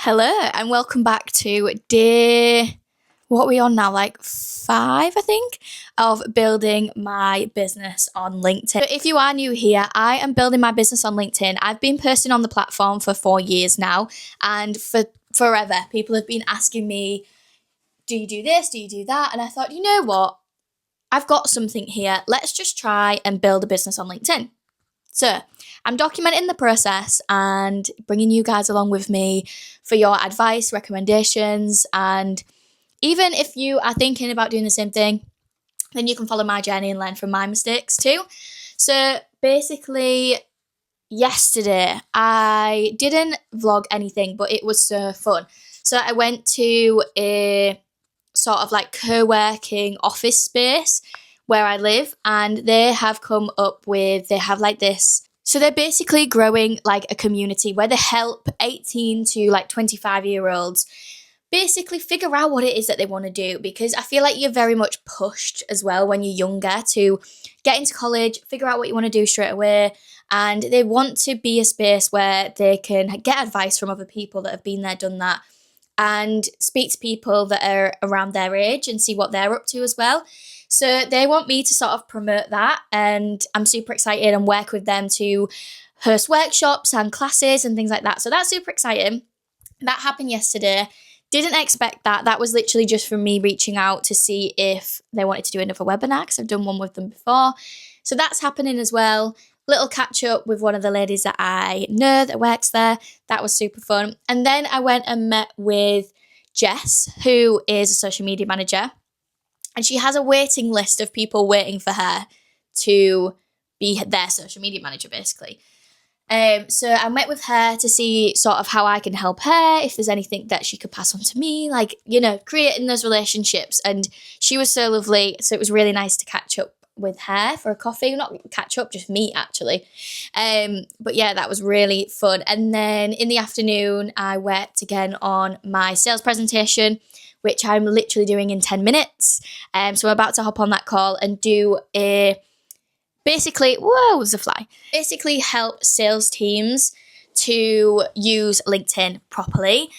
Hello and welcome back to day, what are we on now, like 5 I think, of building my business on LinkedIn. So if you are new here, I am building my business on LinkedIn. I've been posting on the platform for 4 years now, and for forever people have been asking me, do you do this, do you do that? And I thought, you know what, I've got something here, let's just try and build a business on LinkedIn. So I'm documenting the process and bringing you guys along with me for your advice, recommendations, and even if you are thinking about doing the same thing, then you can follow my journey and learn from my mistakes too. So basically, yesterday I didn't vlog anything, but it was so fun. So I went to a sort of like co-working office space where I live, and they have come up with, they have like this, so they're basically growing like a community where they help 18 to like 25-year-olds basically figure out what it is that they want to do, because I feel like you're very much pushed as well when you're younger to get into college, figure out what you want to do straight away, and they want to be a space where they can get advice from other people that have been there, done that, and speak to people that are around their age and see what they're up to as well. So they want me to sort of promote that, and I'm super excited and work with them to host workshops and classes and things like that. So that's super exciting. That happened yesterday. Didn't expect that. That was literally just from me reaching out to see if they wanted to do another webinar, because I've done one with them before. So that's happening as well. Little catch up with one of the ladies that I know that works there. That was super fun. And then I went and met with Jess, who is a social media manager. And she has a waiting list of people waiting for her to be their social media manager, basically. So I met with her to see sort of how I can help her, if there's anything that she could pass on to me, like, you know, creating those relationships. And she was so lovely. So it was really nice to catch up with her for a coffee. Not catch up, just meet actually. But yeah, that was really fun. And then in the afternoon, I worked again on my sales presentation, which I'm literally doing in 10 minutes. So I'm about to hop on that call and do basically help sales teams to use LinkedIn properly.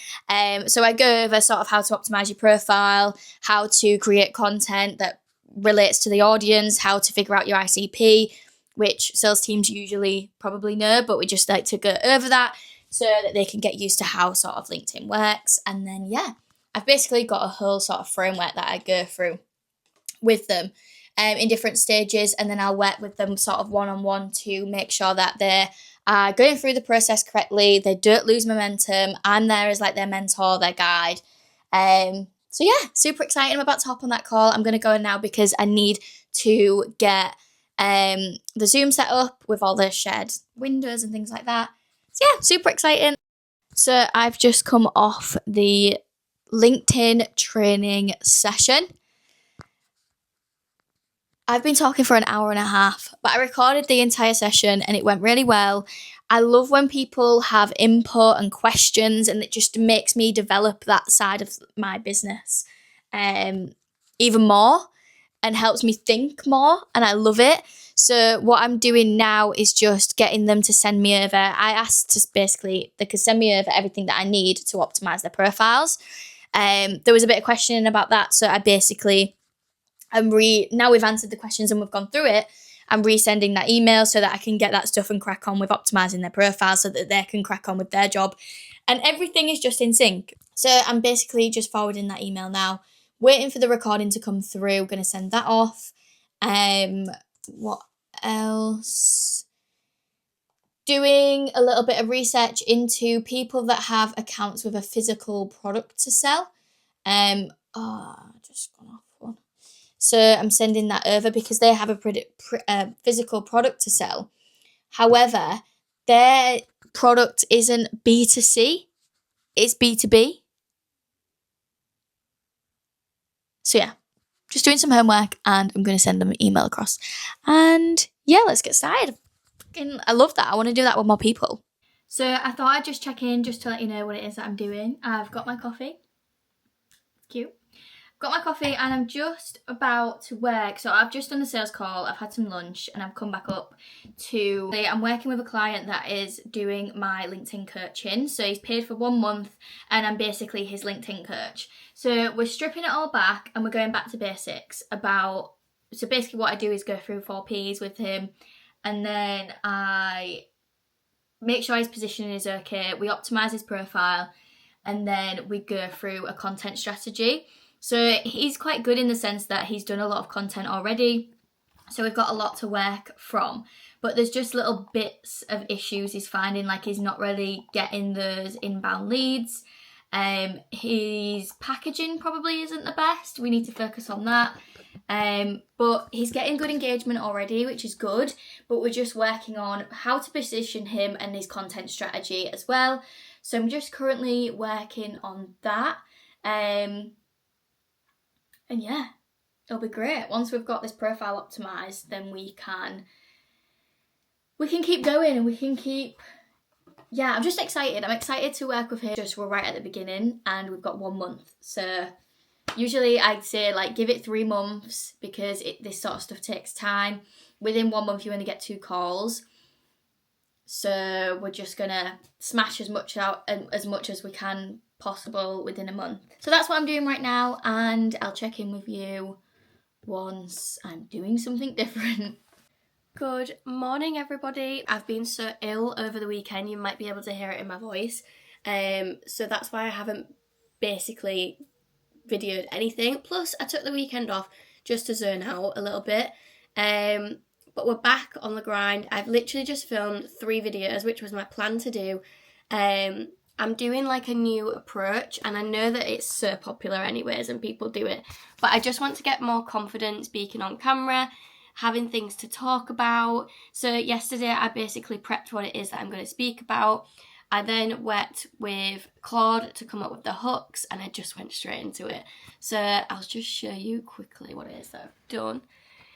So I go over sort of how to optimize your profile, how to create content that relates to the audience, how to figure out your ICP, which sales teams usually probably know, but we just like to go over that so that they can get used to how sort of LinkedIn works. And then, yeah, I've basically got a whole sort of framework that I go through with them in different stages, and then I'll work with them sort of one-on-one to make sure that they're going through the process correctly, they don't lose momentum. I'm there as like their mentor, their guide. So yeah, super excited. I'm about to hop on that call. I'm going to go in now because I need to get the Zoom set up with all the shared windows and things like that. So yeah, super exciting. So I've just come off the LinkedIn training session. I've been talking for an hour and a half, but I recorded the entire session and it went really well. I love when people have input and questions, and it just makes me develop that side of my business even more and helps me think more, and I love it. So what I'm doing now is just getting them to send me over. I asked to basically, they could send me over everything that I need to optimize their profiles. There was a bit of questioning about that, so I basically, now we've answered the questions and we've gone through it, I'm resending that email so that I can get that stuff and crack on with optimizing their profile so that they can crack on with their job. And everything is just in sync. So I'm basically just forwarding that email now, waiting for the recording to come through, going to send that off. What else? Doing a little bit of research into people that have accounts with a physical product to sell. Just gone off one. So I'm sending that over because they have a physical product to sell. However, their product isn't B2C, it's B2B. So yeah, just doing some homework and I'm going to send them an email across. And yeah, let's get started. I love that. I want to do that with more people. So I thought I'd just check in just to let you know what it is that I'm doing. I've got my coffee. Cute. got my coffee and I'm just about to work. So I've just done a sales call, I've had some lunch and I've come back up to, I'm working with a client that is doing my LinkedIn coaching. So he's paid for 1 month and I'm basically his LinkedIn coach. So we're stripping it all back and we're going back to basics about, so basically what I do is go through 4 Ps with him, and then I make sure his positioning is okay, we optimize his profile, and then we go through a content strategy. So he's quite good in the sense that he's done a lot of content already, so we've got a lot to work from. But there's just little bits of issues he's finding, like he's not really getting those inbound leads. His packaging probably isn't the best. We need to focus on that. But he's getting good engagement already, which is good. But we're just working on how to position him and his content strategy as well. So I'm just currently working on that. And yeah, it'll be great. Once we've got this profile optimized, then we can keep going and we can keep... Yeah, I'm just excited. I'm excited to work with him. Just we're right at the beginning and we've got 1 month. So usually I'd say like give it 3 months because this sort of stuff takes time. Within 1 month you only get 2 calls. So we're just gonna smash as much as we can possible within a month. So that's what I'm doing right now, and I'll check in with you once I'm doing something different. Good morning, everybody. I've been so ill over the weekend, you might be able to hear it in my voice. So that's why I haven't basically videoed anything. Plus, I took the weekend off just to zone out a little bit. But we're back on the grind. I've literally just filmed 3 videos, which was my plan to do. I'm doing like a new approach, and I know that it's so popular anyways and people do it. But I just want to get more confident speaking on camera, having things to talk about. So yesterday I basically prepped what it is that I'm going to speak about. I then worked with Claude to come up with the hooks, and I just went straight into it. So I'll just show you quickly what it is that I've done.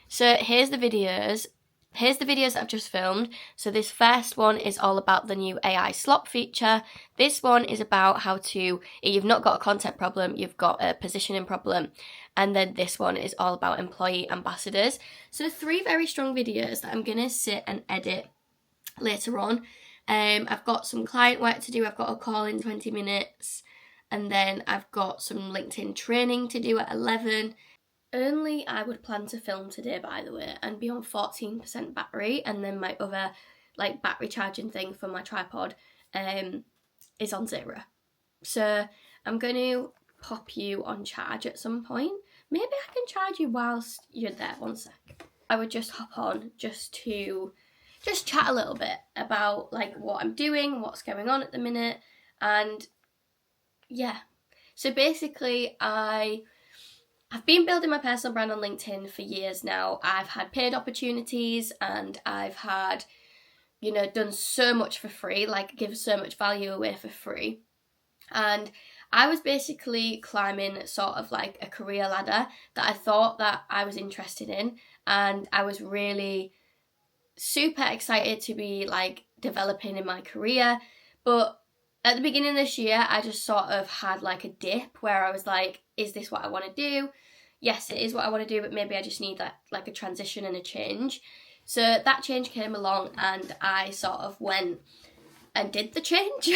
So here's the videos that I've just filmed. So this first one is all about the new AI slot feature. This one is about how to, if you've not got a content problem, you've got a positioning problem. And then this one is all about employee ambassadors. So 3 very strong videos that I'm going to sit and edit later on. I've got some client work to do. I've got a call in 20 minutes. And then I've got some LinkedIn training to do at 11. Only I would plan to film today, by the way, and be on 14% battery, and then my other like battery charging thing for my tripod is on 0. So I'm going to pop you on charge at some point. Maybe I can charge you whilst you're there. 1 sec. I would just hop on just to chat a little bit about like what I'm doing, what's going on at the minute, and yeah. So basically I've been building my personal brand on LinkedIn for years now. I've had paid opportunities and I've had, done so much for free, like give so much value away for free. And I was basically climbing sort of like a career ladder that I thought that I was interested in. And I was really super excited to be like developing in my career. But at the beginning of this year, I just sort of had like a dip where I was like, is this what I want to do? Yes, it is what I want to do, but maybe I just need like a transition and a change. So that change came along and I sort of went and did the change.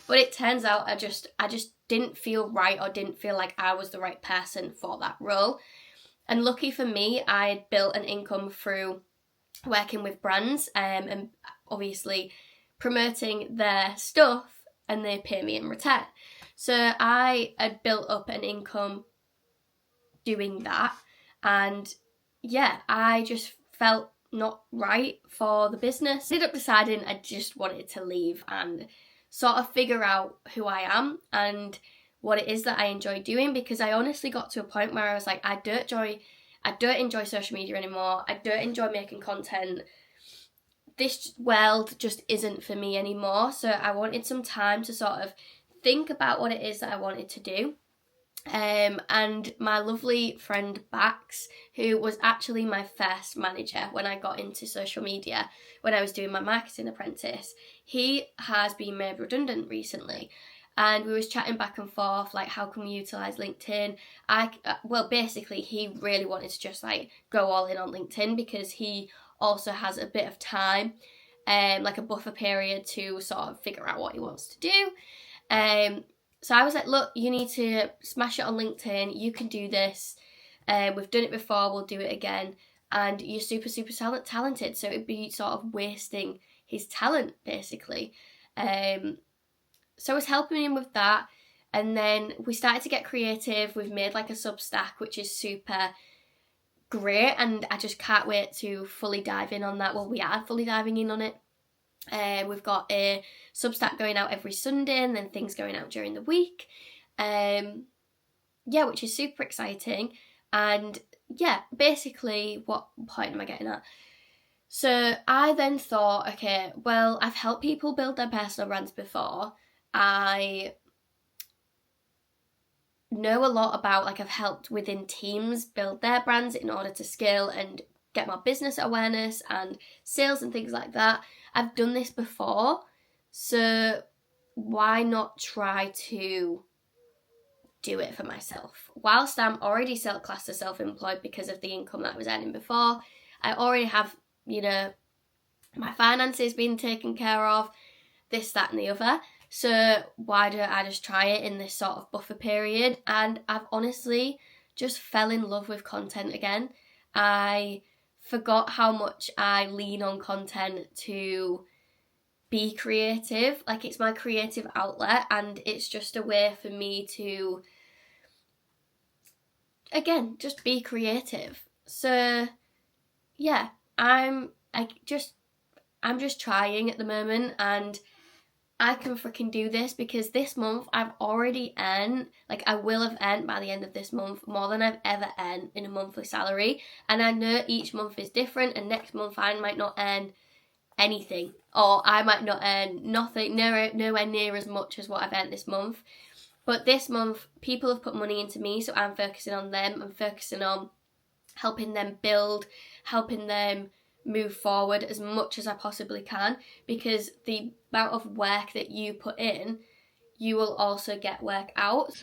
But it turns out I just didn't feel right, or didn't feel like I was the right person for that role. And lucky for me, I had built an income through working with brands and obviously promoting their stuff, and they pay me in return. So I had built up an income doing that, and yeah, I just felt not right for the business. I ended up deciding I just wanted to leave and sort of figure out who I am and what it is that I enjoy doing, because I honestly got to a point where I was like, I don't enjoy social media anymore. I don't enjoy making content. This world just isn't for me anymore. So I wanted some time to sort of think about what it is that I wanted to do. And my lovely friend Bax, who was actually my first manager when I got into social media, when I was doing my marketing apprentice, he has been made redundant recently. and we was chatting back and forth, like, how can we utilize LinkedIn. Well, basically he really wanted to just like go all in on LinkedIn because he also has a bit of time, like a buffer period to sort of figure out what he wants to do. So I was like, look, you need to smash it on LinkedIn, you can do this, we've done it before, we'll do it again, and you're super, super talented, so it'd be sort of wasting his talent, basically. So I was helping him with that, and then we started to get creative. We've made like a Substack, which is super great, and I just can't wait to fully dive in on that. Well, we are fully diving in on it. We've got a Substack going out every Sunday, and then things going out during the week. Yeah, which is super exciting. And yeah, basically, what point am I getting at? So I then thought, okay, well, I've helped people build their personal brands before. I know a lot about, like, I've helped within teams build their brands in order to scale and get more business awareness and sales and things like that. I've done this before, so why not try to do it for myself? Whilst I'm already classed as self-employed because of the income that I was earning before, I already have, you know, my finances being taken care of, this, that and the other. So why don't I just try it in this sort of buffer period? And I've honestly just fell in love with content again. I forgot how much I lean on content to be creative. Like, it's my creative outlet, and it's just a way for me to, again, just be creative. So yeah, I'm just trying at the moment, and I can freaking do this because this month I've already earned, like, I will have earned by the end of this month more than I've ever earned in a monthly salary. And I know each month is different, and next month I might not earn anything, or I might not earn nothing, nowhere near as much as what I've earned this month. But this month, people have put money into me, so I'm focusing on them. I'm focusing on helping them build, helping them move forward as much as I possibly can, because the amount of work that you put in, you will also get work out.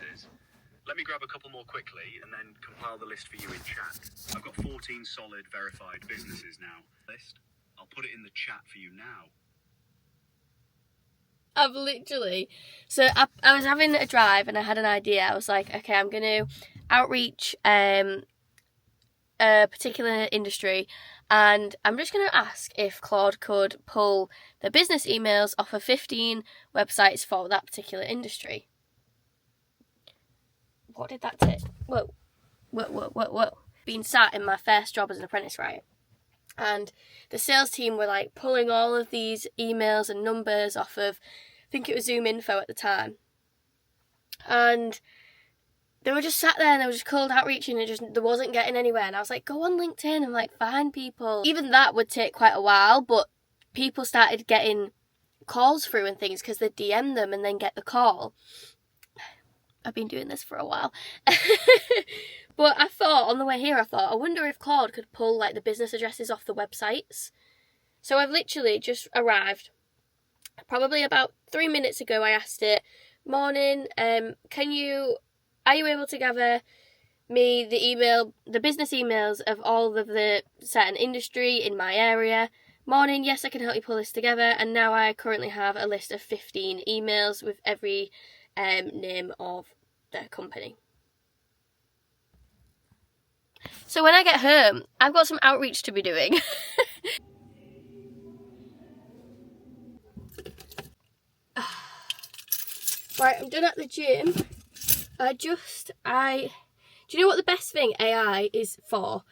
Let me grab a couple more quickly and then compile the list for you in chat. I've got 14 solid verified businesses now. I'll put it in the chat for you now. I've literally, so I was having a drive and I had an idea. I was like, okay, I'm going to outreach a particular industry, and I'm just going to ask if Claude could pull the business emails off of 15 websites for that particular industry. What did that take? Whoa. Been sat in my first job as an apprentice, right? And the sales team were like pulling all of these emails and numbers off of, I think it was Zoom Info at the time. And they were just sat there and they were just cold outreaching and there wasn't getting anywhere. And I was like, go on LinkedIn and like find people. Even that would take quite a while, but people started getting calls through and things because they'd DM them and then get the call. I've been doing this for a while. But I thought, on the way here, I wonder if Claude could pull like the business addresses off the websites. So I've literally just arrived. Probably about 3 minutes ago, I asked it, morning, are you able to gather me the business emails of all of the certain industry in my area? Morning, yes, I can help you pull this together. And now I currently have a list of 15 emails with every name of the company. So when I get home, I've got some outreach to be doing. Right, I'm done at the gym. Do you know what the best thing AI is for?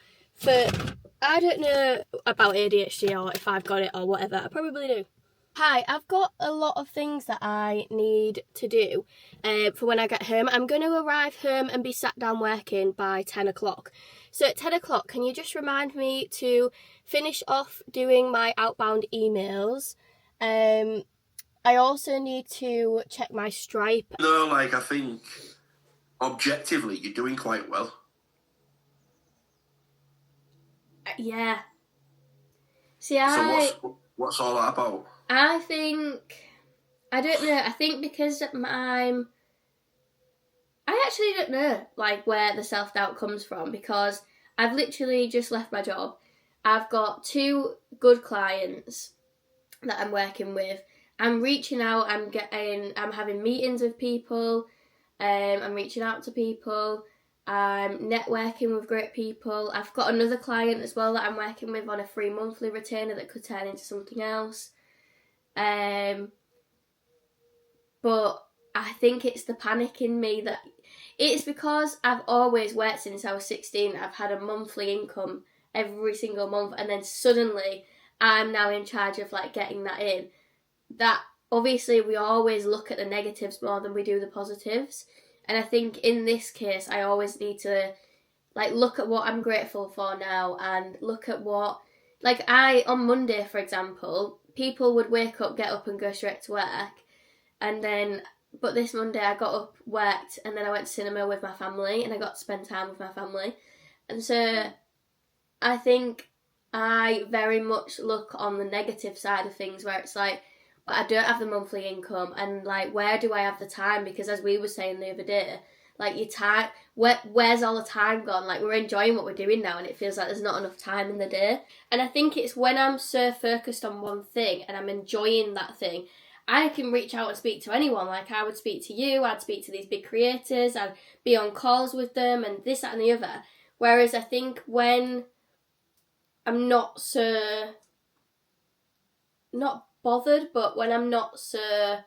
I don't know about ADHD or if I've got it or whatever. I probably do. Hi, I've got a lot of things that I need to do for when I get home. I'm going to arrive home and be sat down working by 10 o'clock. So at 10 o'clock, can you just remind me to finish off doing my outbound emails? I also need to check my Stripe. No, like, I think objectively you're doing quite well. Yeah. See, So what's all that about? I think I don't know. I think because I actually don't know, like, where the self-doubt comes from, because I've literally just left my job. I've got 2 good clients that I'm working with. I'm reaching out, I'm having meetings with people, I'm reaching out to people, I'm networking with great people. I've got another client as well that I'm working with on a free monthly retainer that could turn into something else. But I think it's the panic in me that it's because I've always worked since I was 16. I've had a monthly income every single month, and then suddenly I'm now in charge of like getting that in. That obviously we always look at the negatives more than we do the positives. And I think in this case I always need to like look at what I'm grateful for now, and look at what, like, on Monday, for example, people would wake up, get up and go straight to work. And then, but this Monday I got up, worked, and then I went to cinema with my family, and I got to spend time with my family. And so I think I very much look on the negative side of things, where it's like, but I don't have the monthly income, and like, where do I have the time? Because as we were saying the other day, like, your time, where's all the time gone? Like, we're enjoying what we're doing now, and it feels like there's not enough time in the day. And I think it's when I'm so focused on one thing and I'm enjoying that thing, I can reach out and speak to anyone. Like, I would speak to you, I'd speak to these big creators, I'd be on calls with them, and this, that, and the other. Whereas I think when I'm not so, not bothered, but when I'm not so,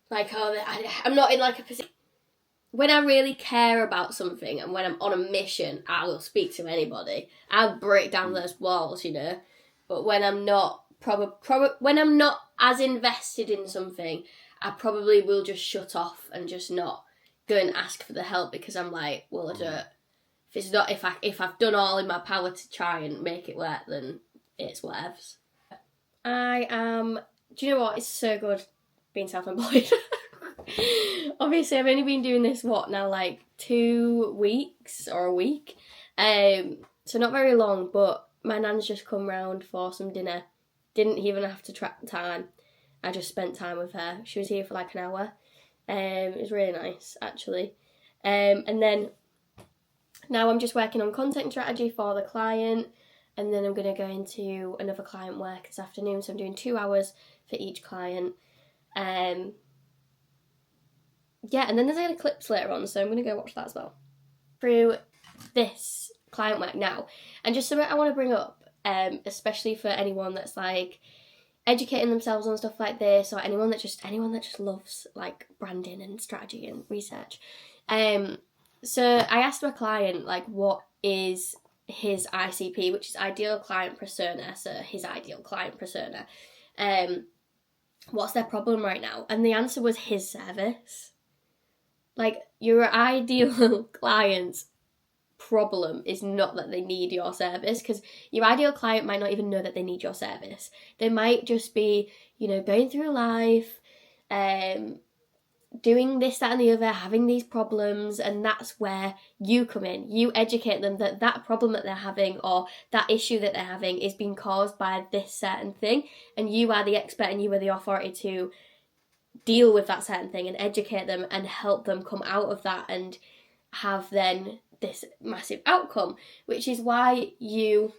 like, I'm not in like a position, when I really care about something and when I'm on a mission, I will speak to anybody. I'll break down those walls, you know. But when I'm not, when I'm not as invested in something, I probably will just shut off and just not go and ask for the help, because I'm like, well, I don't. If I've done all in my power to try and make it work, then it's whatevs. I am. Do you know what? It's so good being self-employed. Obviously, I've only been doing this like 2 weeks or a week, so not very long. But my nan's just come round for some dinner. Didn't even have to track time. I just spent time with her. She was here for like an hour. It was really nice, actually. And then now I'm just working on content strategy for the client, and then I'm going to go into another client work this afternoon. So I'm doing 2 hours for each client. Yeah, and then there's any clips later on, so I'm going to go watch that as well. Through this client work now, and just something I want to bring up, especially for anyone that's like educating themselves on stuff like this, or anyone that just loves like branding and strategy and research. So I asked my client like what is his ICP, which is ideal client persona. So his ideal client persona. What's their problem right now? And the answer was his service. Like, your ideal client's problem is not that they need your service, because your ideal client might not even know that they need your service. They might just be, you know, going through life, doing this, that, and the other, having these problems, and that's where you come in. You educate them that that problem that they're having, or that issue that they're having, is being caused by this certain thing, and you are the expert and you are the authority to deal with that certain thing and educate them and help them come out of that and have then this massive outcome, which is why the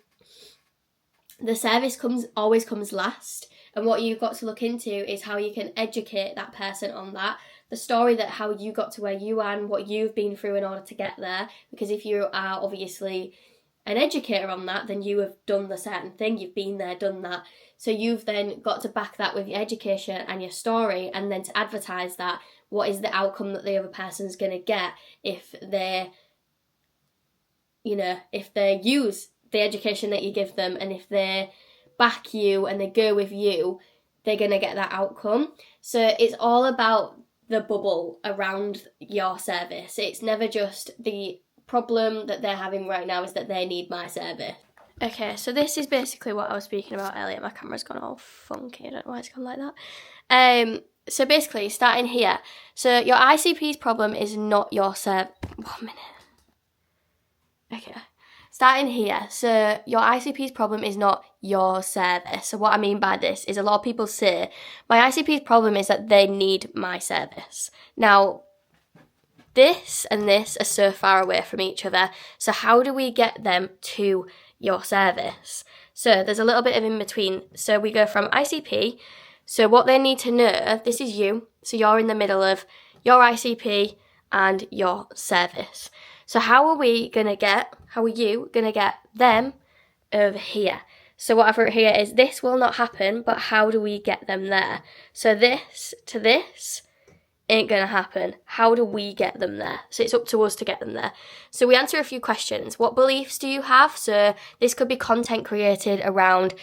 service always comes last. And what you've got to look into is how you can educate that person on that, the story, that how you got to where you are and what you've been through in order to get there. Because if you are obviously an educator on that, then you have done the certain thing, you've been there, done that. So you've then got to back that with your education and your story, and then to advertise that, what is the outcome that the other person's going to get if they use the education that you give them, and if they back you and they go with you, they're going to get that outcome. So it's all about the bubble around your service. It's never just the problem that they're having right now is that they need my service. Okay, so this is basically what I was speaking about earlier. My camera's gone all funky. I don't know why it's gone like that. So basically, starting here. So your ICP's problem is not your service. 1 minute. Okay. starting here. So your ICP's problem is not your service. So what I mean by this is a lot of people say, my ICP's problem is that they need my service. Now, this and this are so far away from each other. So how do we get them to your service? So there's a little bit of in between. So we go from ICP. So what they need to know, this is you. So you're in the middle of your ICP and your service. So how are you going to get them over here? So what I've wrote here is this will not happen, but how do we get them there? So this to this ain't going to happen. How do we get them there? So it's up to us to get them there. So we answer a few questions. What beliefs do you have? So this could be content created around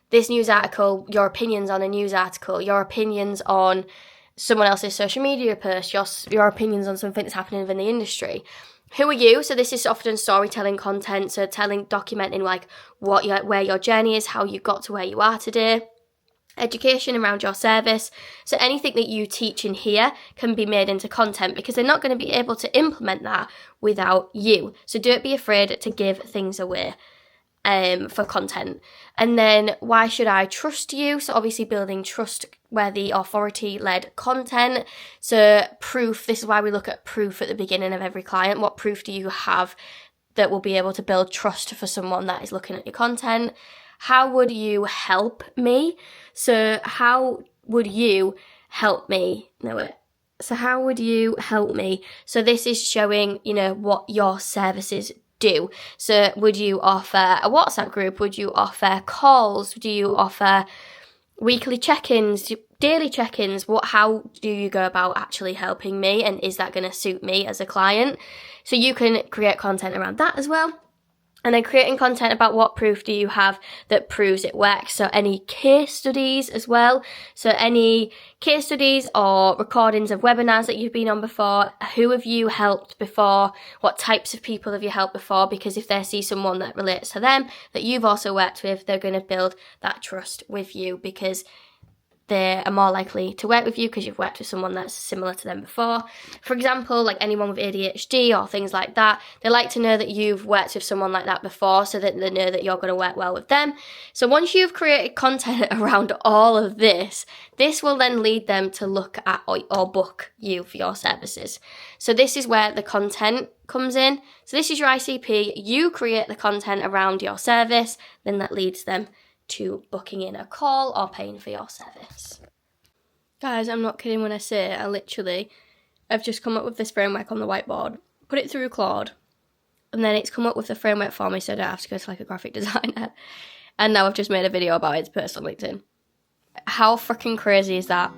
this news article, your opinions on a news article, your opinions on someone else's social media post, your opinions on something that's happening within the industry. Who are you? So this is often storytelling content, so documenting like where your journey is, how you got to where you are today. Education around your service. So anything that you teach in here can be made into content because they're not going to be able to implement that without you. So don't be afraid to give things away for content. And then why should I trust you? So obviously building trustworthy, authority-led content. So proof, this is why we look at proof at the beginning of every client. What proof do you have that will be able to build trust for someone that is looking at your content? How would you help me? So how would you help me? So how would you help me? So this is showing, what your services do. So would you offer a WhatsApp group? Would you offer calls? Do you offer weekly check-ins, daily check-ins? How do you go about actually helping me? And is that going to suit me as a client? So you can create content around that as well. And then creating content about what proof do you have that proves it works. So any case studies as well. So any case studies or recordings of webinars that you've been on before. Who have you helped before? What types of people have you helped before? Because if they see someone that relates to them that you've also worked with, they're going to build that trust with you because they are more likely to work with you because you've worked with someone that's similar to them before. For example, like anyone with ADHD or things like that, they like to know that you've worked with someone like that before so that they know that you're going to work well with them. So once you've created content around all of this, this will then lead them to look at or book you for your services. So this is where the content comes in. So this is your ICP. You create the content around your service, then that leads them to booking in a call or paying for your service. Guys, I'm not kidding when I say I've just come up with this framework on the whiteboard, put it through Claude, and then it's come up with the framework for me so I don't have to go to like a graphic designer. And now I've just made a video about it to post on LinkedIn. How freaking crazy is that?